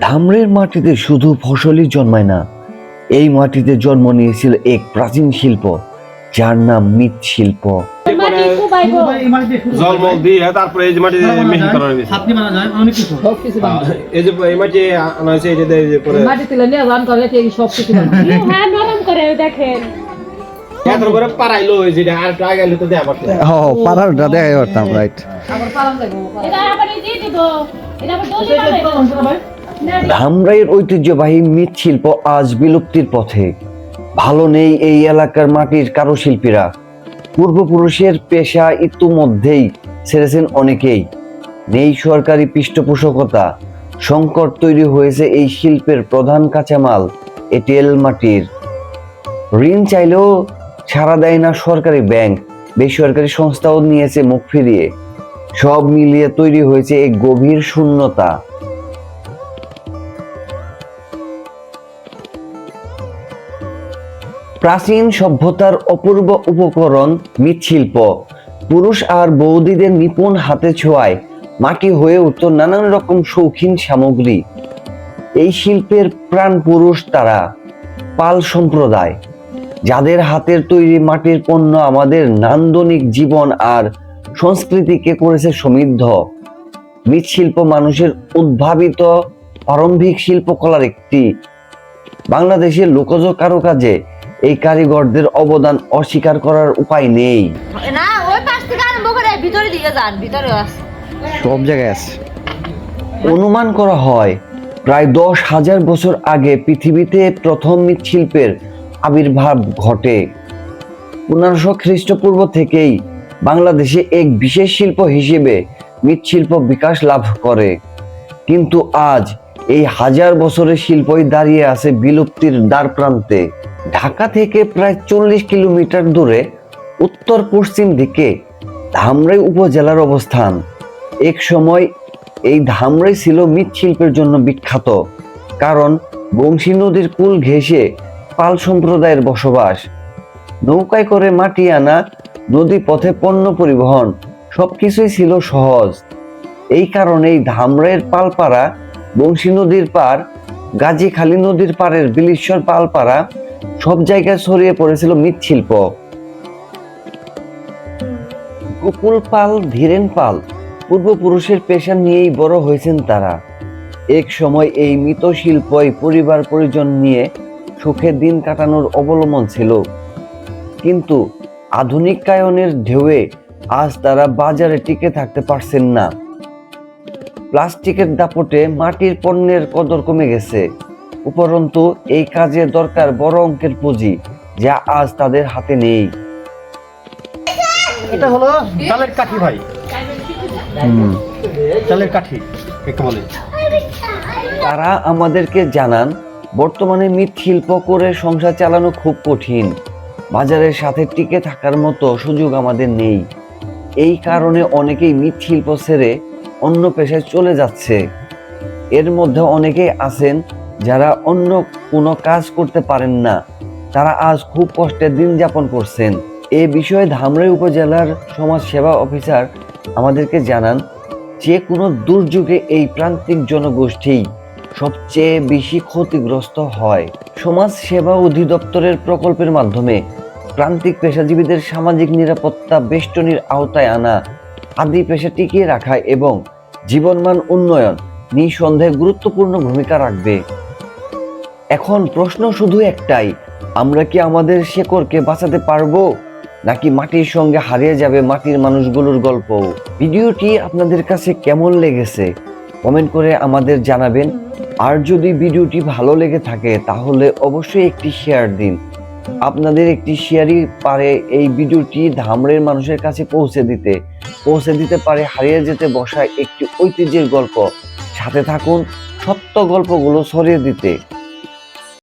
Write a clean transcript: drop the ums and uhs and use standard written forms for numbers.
ধামরের মাটিতে শুধু ফসলই জন্মায় না, এই মাটিতে জন্ম নিয়েছিল এক প্রাচীন শিল্প যার নাম মৃৎশিল্প। জলমল দিয়ে তারপরে এই যে মাটি মেশিন করা হয়েছে, ছাতনি বানা যায় অনেক কিছু সব কিছু বানা যায়। এই যে এই মাটি আনা হয়েছে, এই যে পরে মাটি তুলে নিয়ে রান করে এই সব কিছু বানা হ্যাঁ নরম করে দেখেন। এত করে পারাইলো হয়েছে, এটা আর আগে গেলে তো দেয়া পারতো। হ্যাঁ পারাটা দেখাই করতাম, রাইট। আবার পালন দেবো এটা আবার এই দিয়ে দিব, এটা আবার দলি এটা বানাই পালন করে ভাই। ধামরাইয়ের ঐতিহ্যবাহী মৃৎশিল্প আজ বিলুপ্তির পথে। ভালো নেই এই এলাকার মাটির কারুশিল্পীরা। পূর্বপুরুষের পেশা ইতিমধ্যেই ছেড়েছেন অনেকেই। নেই সরকারি পৃষ্ঠপোষকতা, সংকট তৈরি হয়েছে এই শিল্পের প্রধান কাঁচামাল এঁটেল মাটির। ঋণ চাইলেও ছাড়া দেয় না সরকারি ব্যাংক, বেসরকারি সংস্থাও নিয়েছে মুখ ফিরিয়ে। সব মিলিয়ে তৈরি হয়েছে এক গভীর শূন্যতা। প্রাচীন সভ্যতার অপূর্ব উপকরণ মৃৎশিল্প, পুরুষ আর বৌদিদের নিপুণ হাতে ছোঁয়ায় মাটি হয়ে উঠত নানান রকম শৌখিন সামগ্রী। এই শিল্পের প্রাণ পুরুষ তারা, পাল সম্প্রদায়, যাদের হাতের তৈরি মাটির পণ্য আমাদের নান্দনিক জীবন আর সংস্কৃতিকে করেছে সমৃদ্ধ। মৃৎশিল্প মানুষের উদ্ভাবিত প্রারম্ভিক শিল্পকলার একটি। বাংলাদেশের লোকজ কারুকাজে এই কারিগরদের অবদান অস্বীকার করার উপায় নেই। না ওই পাশ থেকে আরম্ভ করে ভিতরে দিকে যান, ভিতরে আছে সব জায়গায় আছে। অনুমান করা হয় প্রায় 10,000 বছর আগে পৃথিবীতে প্রথম মৃৎশিল্পের আবির্ভাব ঘটে। 1500 খ্রিস্টপূর্ব থেকেই বাংলাদেশে এক বিশেষ শিল্প হিসেবে মৃৎশিল্প বিকাশ লাভ করে। কিন্তু আজ এই 1000 বছরের শিল্পই দাঁড়িয়ে আছে বিলুপ্তির দ্বার প্রান্তে। ঢাকা থেকে প্রায় 40 কিলোমিটার দূরে উত্তর পশ্চিম দিকে ধামরাই উপজেলার অবস্থান। এক সময় এই ধামরাই ছিল মৃৎশিল্পের জন্য বিখ্যাত, কারণ বংশী নদীর কূল ঘেঁষে পাল সম্প্রদায়ের বসবাস। নৌকায় করে মাটি আনা, নদী পথে পণ্য পরিবহন সবকিছুই ছিল সহজ। এই কারণেই ধামরাইয়ের পালপাড়া, বংশী নদীর পার, গাজীখালী নদীর পাড়ের বিলীশ্বর পালপাড়া সব জায়গায় ছড়িয়ে পড়েছিল মৃৎশিল্প। গোকুল পাল, ধীরেন পাল পূর্বপুরুষের পেশা নিয়েই বড় হয়েছেন তারা। এক সময় এই মৃৎ শিল্পই পরিবার পরিজন নিয়ে সুখে দিন কাটানোর অবলম্বন ছিল। কিন্তু আধুনিকায়নের ঢেউয়ে আজ তারা বাজারে টিকে থাকতে পারছেন না। প্লাস্টিকের দাপটে মাটির পণ্যের কদর কমে গেছে। উপরন্তু এই কাজে দরকার বড় অঙ্কের পুঁজি, যা আজ তাদের হাতে নেই। এটা হলো চালের কাঠি ভাই, চালের কাঠি একটু বলে। তারা আমাদেরকে জানান, বর্তমানে মৃৎশিল্প করে সংসার চালানো খুব কঠিন। বাজারের সাথে টিকে থাকার মতো সুযোগ আমাদের নেই। এই কারণে অনেকেই মৃৎশিল্প ছেড়ে অন্য পেশায় চলে যাচ্ছে। এর মধ্যে অনেকেই আছেন যারা অন্য কোনো কাজ করতে পারেন না। তারা আজ খুব কষ্টে দিন যাপন করছেন। এ বিষয়ে ধামরাই উপজেলার সমাজ সেবা অফিসার আমাদেরকে জানান, যে কোনো দুর্যোগে এই প্রান্তিক জনগোষ্ঠী সবচেয়ে বেশি ক্ষতিগ্রস্ত হয়। সমাজ সেবা অধিদপ্তরের প্রকল্পের মাধ্যমে প্রান্তিক পেশাজীবীদের সামাজিক নিরাপত্তা বেষ্টনীর আওতায় আনা, আদি পেশা টিকিয়ে রাখা এবং জীবনমান উন্নয়ন নিঃসন্দেহে গুরুত্বপূর্ণ ভূমিকা রাখবে। এখন প্রশ্ন শুধু একটাই, আমরা কি আমাদের শেকড়কে বাঁচাতে পারবো, নাকি মাটির সঙ্গে হারিয়ে যাবে মাটির মানুষগুলোর গল্প? ভিডিওটি আপনাদের কাছে কেমন লেগেছে কমেন্ট করে আমাদের জানাবেন। আর যদি ভিডিওটি ভালো লেগে থাকে তাহলে অবশ্যই একটি শেয়ার দিন। আপনাদের একটি শেয়ারই পারে এই ভিডিওটি ধামরাইয়ের মানুষের কাছে পৌঁছে দিতে পারে হারিয়ে যেতে বসা একটি ঐতিহ্যের গল্প। সাথে থাকুন সত্য গল্পগুলো ছড়িয়ে দিতে।